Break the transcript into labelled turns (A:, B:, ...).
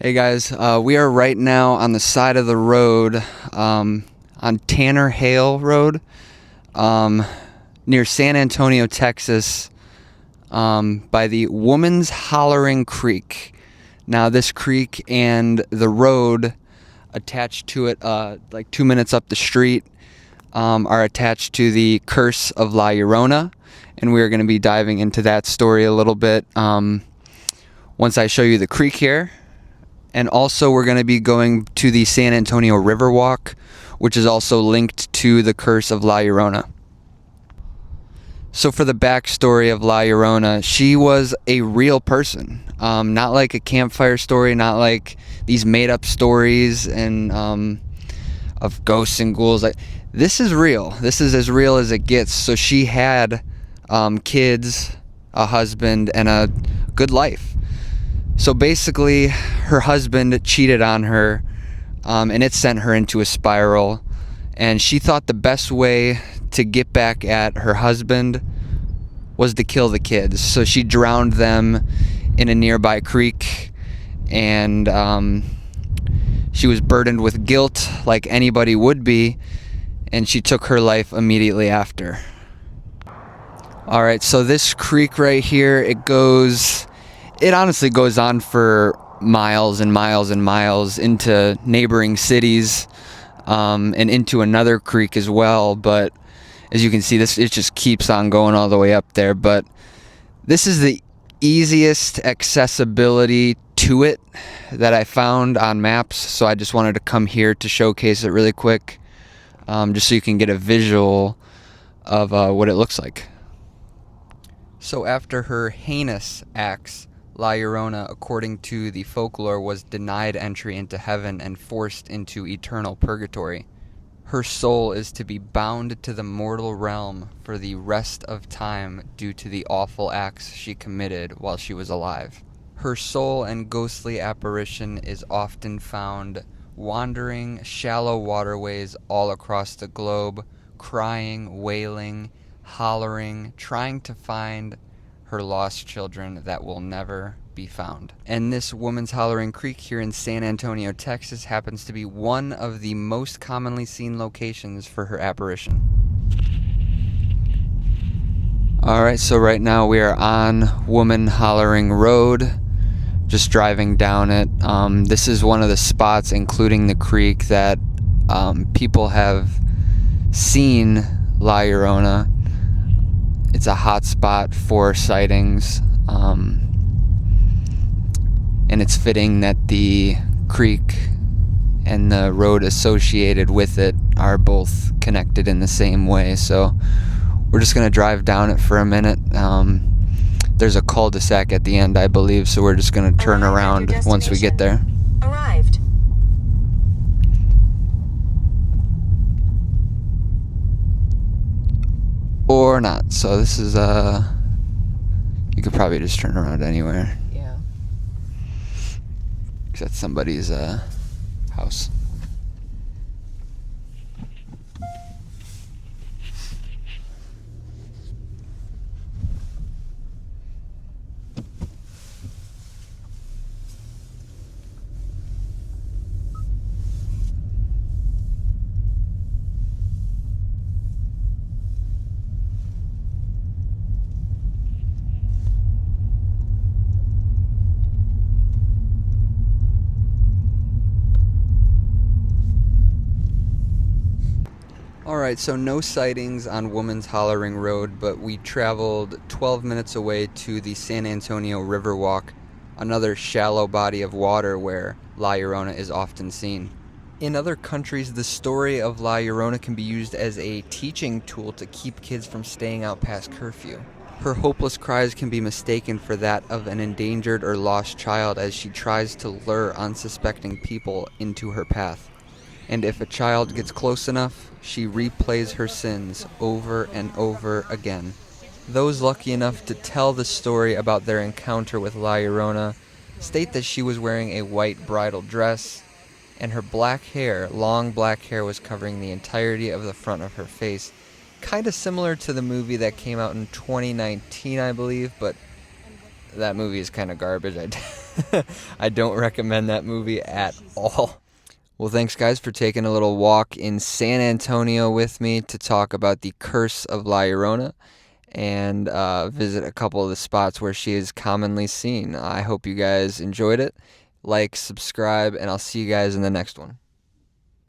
A: Hey guys, we are right now on the side of the road on Tanner Hale Road near San Antonio, Texas, by the Woman's Hollering Creek. Now, this creek and the road attached to it, like 2 minutes up the street, are attached to the Curse of La Llorona, and we are going to be diving into that story a little bit once I show you the creek here. And also we're going to be going to the San Antonio River Walk, which is also linked to the Curse of La Llorona. So for the backstory of La Llorona, she was a real person. Not like a campfire story, not like these made-up stories and of ghosts and ghouls. This is real. This is as real as it gets. So she had kids, a husband, and a good life. So basically, her husband cheated on her, and it sent her into a spiral. And she thought the best way to get back at her husband was to kill the kids. So she drowned them in a nearby creek, and she was burdened with guilt like anybody would be, and she took her life immediately after. All right, so this creek right here, it honestly goes on for miles and miles and miles into neighboring cities, and into another creek as well. But as you can see, it just keeps on going all the way up there. But this is the easiest accessibility to it that I found on maps. So I just wanted to come here to showcase it really quick, just so you can get a visual of what it looks like. So after her heinous acts, La Llorona, according to the folklore, was denied entry into heaven and forced into eternal purgatory. Her soul is to be bound to the mortal realm for the rest of time due to the awful acts she committed while she was alive. Her soul and ghostly apparition is often found wandering shallow waterways all across the globe, crying, wailing, hollering, trying to find her lost children that will never be found. And this Woman's Hollering Creek here in San Antonio, Texas, happens to be one of the most commonly seen locations for her apparition. Alright, so right now we are on Woman Hollering Road, just driving down it. This is one of the spots, including the creek, that people have seen La Llorona. It's a hot spot for sightings, and it's fitting that the creek and the road associated with it are both connected in the same way. So we're just going to drive down it for a minute. There's a cul-de-sac at the end, I believe, so we're just going to turn around once we get there.
B: Arrived.
A: Or not. So this is you could probably just turn around anywhere.
B: Yeah.
A: Because that's somebody's house. Alright, so no sightings on Woman's Hollering Road, but we traveled 12 minutes away to the San Antonio River Walk, another shallow body of water where La Llorona is often seen. In other countries, the story of La Llorona can be used as a teaching tool to keep kids from staying out past curfew. Her hopeless cries can be mistaken for that of an endangered or lost child as she tries to lure unsuspecting people into her path. And if a child gets close enough, she replays her sins over and over again. Those lucky enough to tell the story about their encounter with La Llorona state that she was wearing a white bridal dress, and her black hair, long black hair, was covering the entirety of the front of her face. Kind of similar to the movie that came out in 2019, I believe, but that movie is kind of garbage. I don't recommend that movie at all. Well, thanks, guys, for taking a little walk in San Antonio with me to talk about the curse of La Llorona and visit a couple of the spots where she is commonly seen. I hope you guys enjoyed it. Like, subscribe, and I'll see you guys in the next one.